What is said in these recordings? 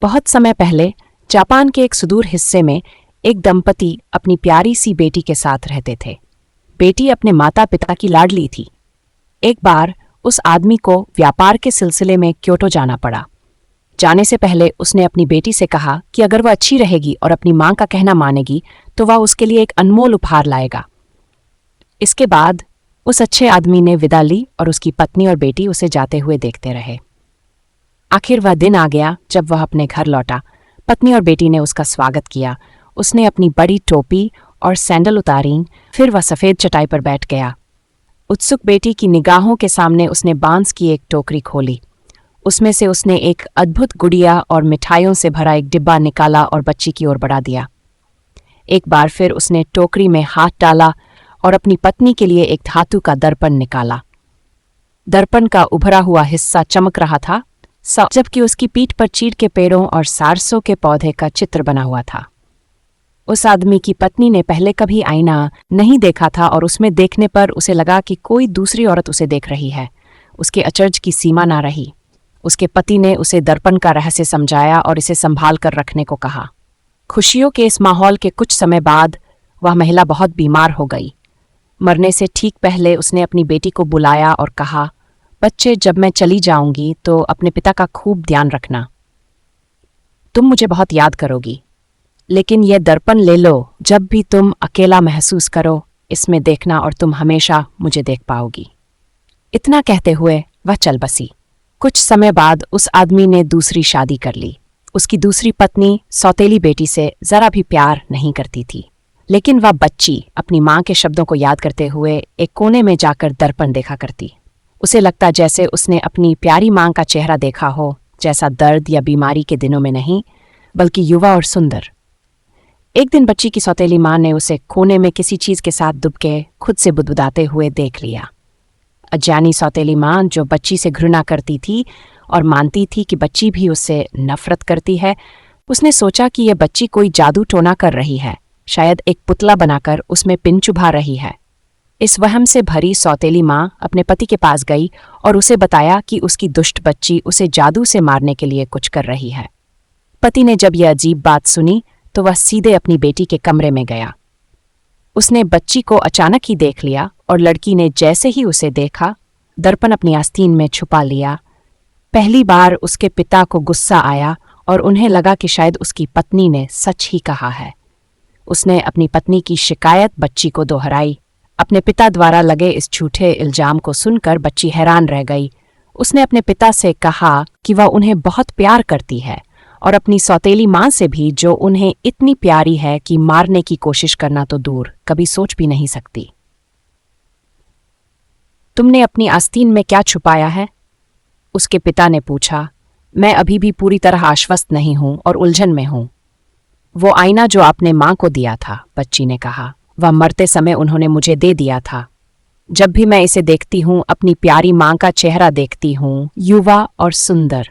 बहुत समय पहले जापान के एक सुदूर हिस्से में एक दंपति अपनी प्यारी सी बेटी के साथ रहते थे। बेटी अपने माता पिता की लाडली थी। एक बार उस आदमी को व्यापार के सिलसिले में क्योटो जाना पड़ा। जाने से पहले उसने अपनी बेटी से कहा कि अगर वह अच्छी रहेगी और अपनी मां का कहना मानेगी तो वह उसके लिए एक अनमोल उपहार लाएगा। इसके बाद उस अच्छे आदमी ने विदा ली और उसकी पत्नी और बेटी उसे जाते हुए देखते रहे। आखिर वह दिन आ गया जब वह अपने घर लौटा। पत्नी और बेटी ने उसका स्वागत किया। उसने अपनी बड़ी टोपी और सैंडल उतारी, फिर वह सफ़ेद चटाई पर बैठ गया। उत्सुक बेटी की निगाहों के सामने उसने बांस की एक टोकरी खोली। उसमें से उसने एक अद्भुत गुड़िया और मिठाइयों से भरा एक डिब्बा निकाला और बच्ची की ओर बढ़ा दिया। एक बार फिर उसने टोकरी में हाथ डाला और अपनी पत्नी के लिए एक धातु का दर्पण निकाला। दर्पण का उभरा हुआ हिस्सा चमक रहा था, जबकि उसकी पीठ पर चीड़ के पेड़ों और सारसों के पौधे का चित्र बना हुआ था। उस आदमी की पत्नी ने पहले कभी आईना नहीं देखा था और उसमें देखने पर उसे लगा कि कोई दूसरी औरत उसे देख रही है। उसके अचरज की सीमा ना रही। उसके पति ने उसे दर्पण का रहस्य समझाया और इसे संभाल कर रखने को कहा। खुशियों के इस माहौल के कुछ समय बाद वह महिला बहुत बीमार हो गई। मरने से ठीक पहले उसने अपनी बेटी को बुलाया और कहा, बच्चे, जब मैं चली जाऊंगी तो अपने पिता का खूब ध्यान रखना। तुम मुझे बहुत याद करोगी, लेकिन यह दर्पण ले लो। जब भी तुम अकेला महसूस करो, इसमें देखना और तुम हमेशा मुझे देख पाओगी। इतना कहते हुए वह चल बसी। कुछ समय बाद उस आदमी ने दूसरी शादी कर ली। उसकी दूसरी पत्नी सौतेली बेटी से जरा भी प्यार नहीं करती थी, लेकिन वह बच्ची अपनी मां के शब्दों को याद करते हुए एक कोने में जाकर दर्पण देखा करती। उसे लगता जैसे उसने अपनी प्यारी मां का चेहरा देखा हो, जैसा दर्द या बीमारी के दिनों में नहीं, बल्कि युवा और सुंदर। एक दिन बच्ची की सौतेली मां ने उसे कोने में किसी चीज के साथ दुबके खुद से बुदबुदाते हुए देख लिया। अजानी सौतेली मां, जो बच्ची से घृणा करती थी और मानती थी कि बच्ची भी उससे नफरत करती है, उसने सोचा कि यह बच्ची कोई जादू टोना कर रही है, शायद एक पुतला बनाकर उसमें पिन चुभा रही है। इस वहम से भरी सौतेली मां अपने पति के पास गई और उसे बताया कि उसकी दुष्ट बच्ची उसे जादू से मारने के लिए कुछ कर रही है। पति ने जब यह अजीब बात सुनी तो वह सीधे अपनी बेटी के कमरे में गया। उसने बच्ची को अचानक ही देख लिया और लड़की ने जैसे ही उसे देखा, दर्पण अपनी आस्तीन में छुपा लिया। पहली बार उसके पिता को गुस्सा आया और उन्हें लगा कि शायद उसकी पत्नी ने सच ही कहा है। उसने अपनी पत्नी की शिकायत बच्ची को दोहराई। अपने पिता द्वारा लगे इस झूठे इल्जाम को सुनकर बच्ची हैरान रह गई। उसने अपने पिता से कहा कि वह उन्हें बहुत प्यार करती है और अपनी सौतेली मां से भी, जो उन्हें इतनी प्यारी है कि मारने की कोशिश करना तो दूर, कभी सोच भी नहीं सकती। तुमने अपनी आस्तीन में क्या छुपाया है? उसके पिता ने पूछा। मैं अभी भी पूरी तरह आश्वस्त नहीं हूं और उलझन में हूं। वो आईना जो आपने मां को दिया था, बच्ची ने कहा। वह मरते समय उन्होंने मुझे दे दिया था। जब भी मैं इसे देखती हूं, अपनी प्यारी मां का चेहरा देखती हूं, युवा और सुंदर।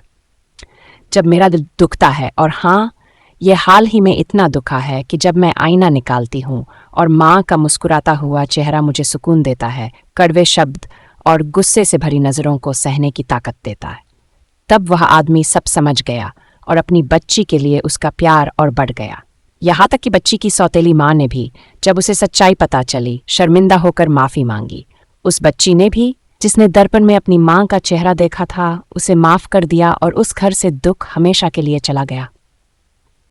जब मेरा दिल दुखता है, और हाँ, ये हाल ही में इतना दुखा है कि जब मैं आईना निकालती हूँ और माँ का मुस्कुराता हुआ चेहरा मुझे सुकून देता है, कड़वे शब्द और गुस्से से भरी नज़रों को सहने की ताकत देता है। तब वह आदमी सब समझ गया और अपनी बच्ची के लिए उसका प्यार और बढ़ गया। यहाँ तक कि बच्ची की सौतेली माँ ने भी, जब उसे सच्चाई पता चली, शर्मिंदा होकर माफ़ी मांगी। उस बच्ची ने भी, जिसने दर्पण में अपनी माँ का चेहरा देखा था, उसे माफ़ कर दिया और उस घर से दुख हमेशा के लिए चला गया।